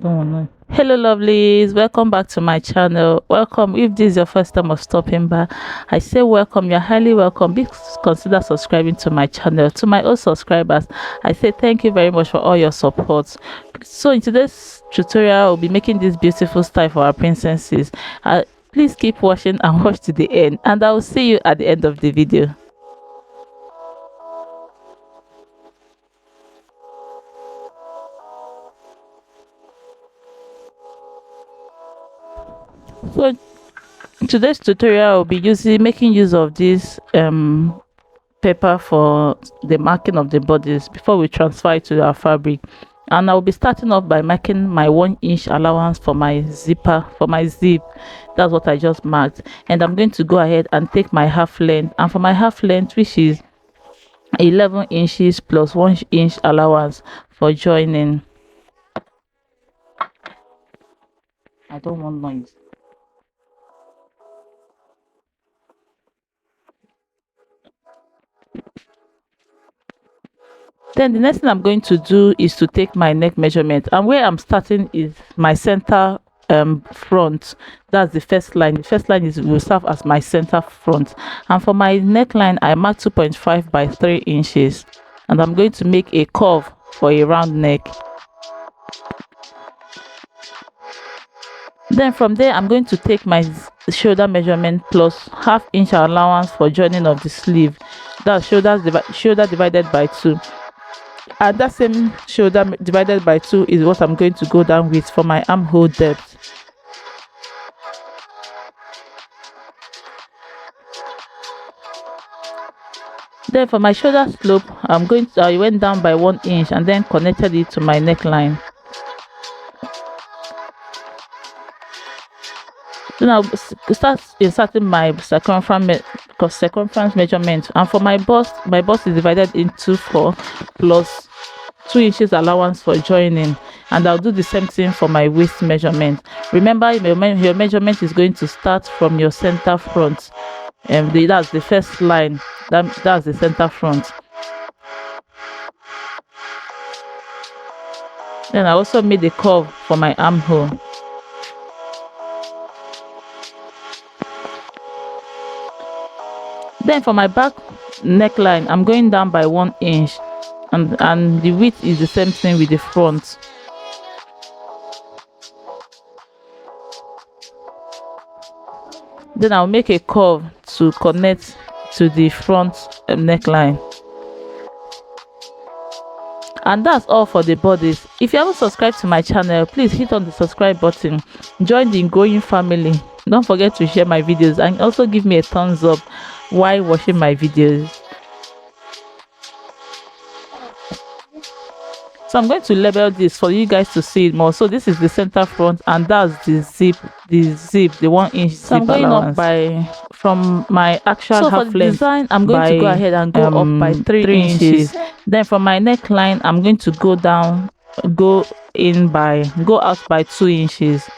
Oh no. Hello lovelies, welcome back to my channel. Welcome. If this is your first time of stopping by, I say welcome. You're highly welcome. Please consider subscribing to my channel. To my old subscribers, I say thank you very much for all your support. So in today's tutorial, I'll be making this beautiful style for our princesses. Please keep watching and watch to the end, and I will see you at the end of the video. So in today's tutorial, I'll be making use of this paper for the marking of the bodies before we transfer it to our fabric. And I'll be starting off by marking my 1 inch allowance for my zipper, for my zip. That's what I just marked. And I'm going to go ahead and take my half length, and for my half length, which is 11 inches plus 1 inch allowance for joining. I don't want noise. Then the next thing I'm going to do is to take my neck measurement, and where I'm starting is my center front. That's the first line. The first line is will serve as my center front, and for my neckline I mark 2.5 by 3 inches, and I'm going to make a curve for a round neck. Then from there I'm going to take my shoulder measurement plus half-inch allowance for joining of the sleeve. That's shoulder divided by 2, and that same shoulder divided by 2 is what I'm going to go down with for my armhole depth. Then for my shoulder slope, I went down by 1 inch and then connected it to my neckline. Then I'll start inserting my circumference measurement, and for my bust is divided into 4 plus 2 inches allowance for joining, and I'll do the same thing for my waist measurement. Remember, your measurement is going to start from your center front, and that's the first line. That's the center front. Then I also made a curve for my armhole. Then for my back neckline, I'm going down by 1 inch, and the width is the same thing with the front. Then I'll make a curve to connect to the front neckline. And that's all for the bodies. If you haven't subscribed to my channel, please hit on the subscribe button. Join the growing family. Don't forget to share my videos and also give me a thumbs up while watching my videos. So I'm going to label this for you guys to see it more. So this is the center front, and that's the 1 inch zip. So I'm going allowance up by from my actual half length design. I'm going to go ahead and go up by 3 inches. Then from my neckline, I'm going to go out by 2 inches.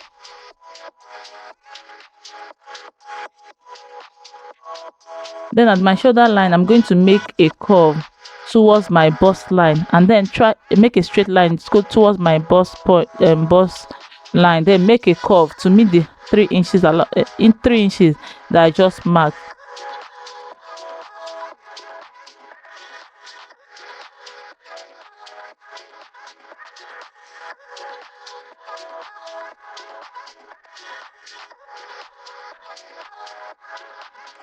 Then at my shoulder line, I'm going to make a curve towards my bust line, and then try make a straight line go towards my bust line, then make a curve to meet the 3 inches in 3 inches that I just marked.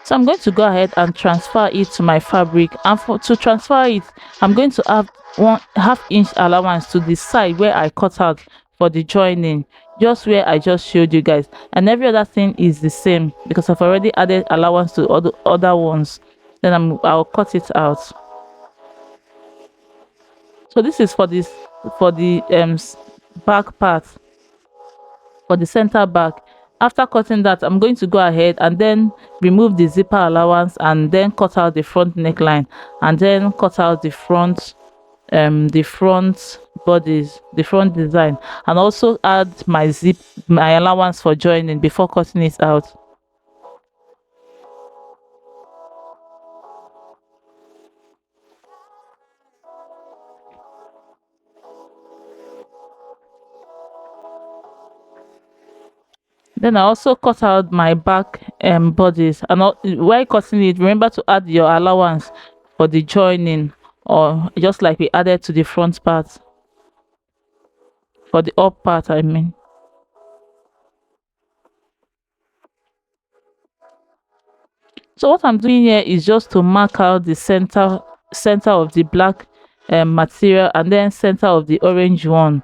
So I'm going to go ahead and transfer it to my fabric, and to transfer it, I'm going to have 1/2 inch allowance to the side where I cut out for the joining, just where I just showed you guys, and every other thing is the same because I've already added allowance to other ones. Then I'll cut it out. So this is for the back part, for the center back. After cutting that, I'm going to go ahead and then remove the zipper allowance, and then cut out the front neckline, and then cut out the front bodies, the front design, and also add my allowance for joining before cutting it out. Then I also cut out my back bodies, and while cutting it, remember to add your allowance for the joining, or just like we added to the front part, for the up part, I mean. So what I'm doing here is just to mark out the center of the black material, and then center of the orange one.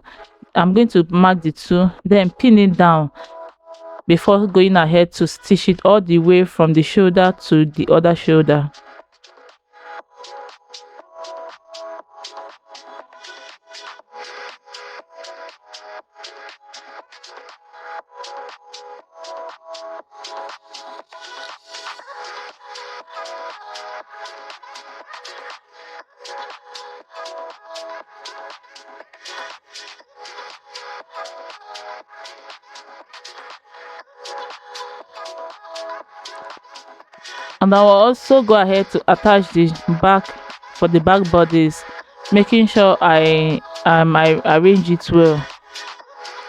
I'm going to mark the two, then pin it down before going ahead to stitch it all the way from the shoulder to the other shoulder. And I will also go ahead to attach the back for the back bodies, making sure I arrange it well,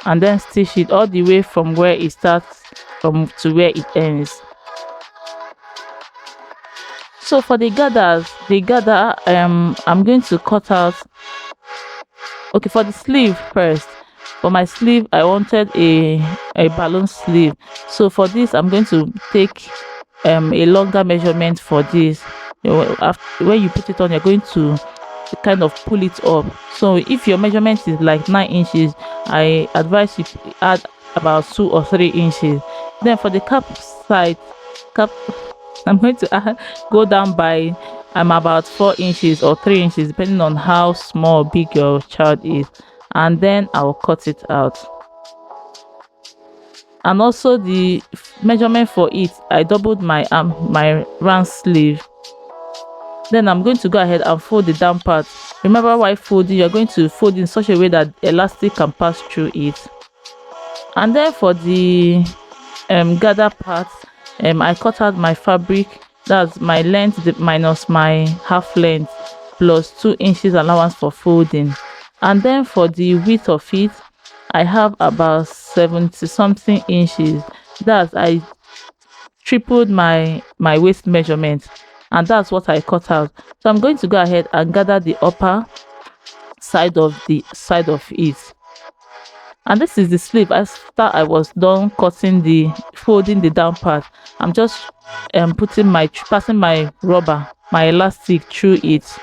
and then stitch it all the way from where it starts from to where it ends. So for the gathers, I'm going to cut out. Okay, for the sleeve first. For my sleeve, I wanted a balloon sleeve. So for this, I'm going to take a longer measurement for this. After, when you put it on, you're going to kind of pull it up. So if your measurement is like 9 inches, I advise you to add about 2 or 3 inches. Then for the cap, I'm going to go down by about 4 inches or 3 inches, depending on how small or big your child is, and then I'll cut it out. And also the measurement for it, I doubled my round sleeve. Then I'm going to go ahead and fold the down part. Remember, while folding, you're going to fold in such a way that elastic can pass through it. And then for the gather part, I cut out my fabric. That's my length minus my half length plus 2 inches allowance for folding. And then for the width of it, I have about 70 something inches. That's I tripled my waist measurement, and that's what I cut out. So I'm going to go ahead and gather the upper side of it. And this is the sleeve. After I was done cutting the folding the down part, I'm just passing my rubber, my elastic through it.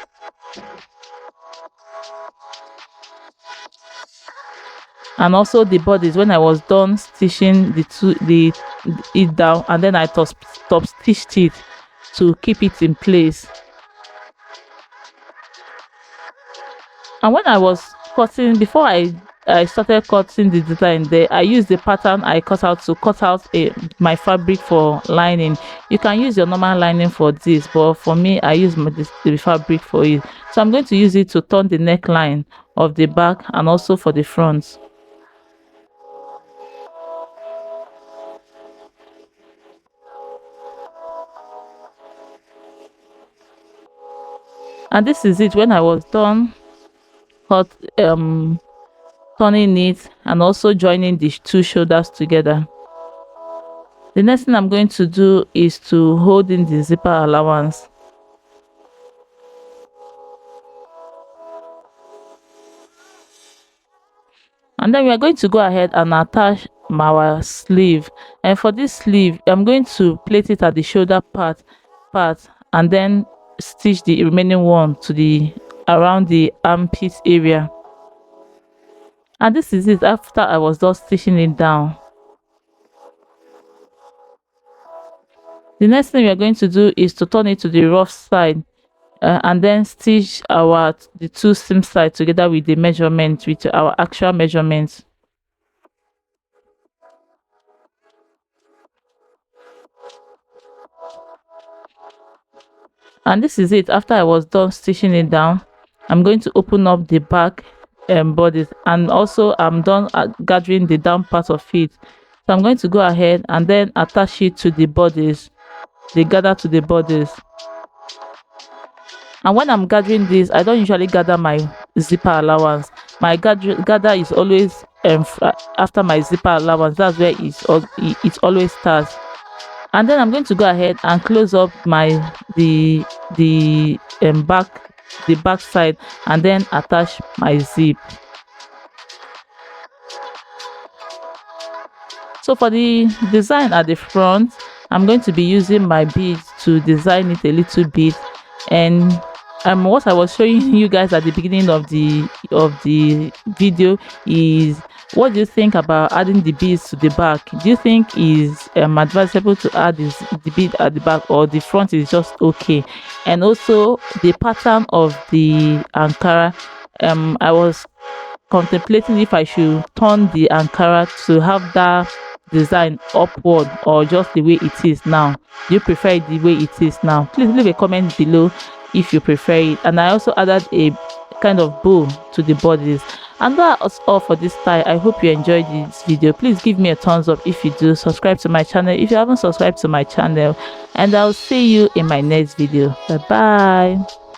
And also the bodies, when I was done stitching it down, and then I top stitched it to keep it in place. And when I was cutting, before I started cutting the design there, I used the pattern I cut out to cut out my fabric for lining. You can use your normal lining for this, but for me, I use the fabric for it. So I'm going to use it to turn the neckline of the back and also for the front. And this is it when I was done turning it and also joining the two shoulders together. The next thing I'm going to do is to hold in the zipper allowance. And then we are going to go ahead and attach our sleeve. And for this sleeve, I'm going to plait it at the shoulder part and then stitch the remaining one to the around the armpit area. And this is it after I was done stitching it down. The next thing we are going to do is to turn it to the rough side and then stitch the two seam sides together with the measurement, with our actual measurements. And this is it after I was done stitching it down. I'm going to open up the back bodies, and also I'm done gathering the down part of it. So I'm going to go ahead and then attach it to the bodies, the gather to the bodies. And when I'm gathering this, I don't usually gather my zipper allowance. My gather is always after my zipper allowance. That's where it always starts. And then I'm going to go ahead and close up the back side, and then attach my zip. So for the design at the front, I'm going to be using my beads to design it a little bit. And what I was showing you guys at the beginning of the video is, what do you think about adding the beads to the back? Do you think is advisable to add the bead at the back, or the front is just okay? And also the pattern of the ankara, I was contemplating if I should turn the ankara to have that design upward, or just the way it is now. Do you prefer it the way it is now? Please leave a comment below if you prefer it. And I also added a kind of bow to the bodies. And that's all for this style. I hope you enjoyed this video. Please give me a thumbs up if you do. Subscribe to my channel if you haven't subscribed to my channel, and I'll see you in my next video. Bye bye.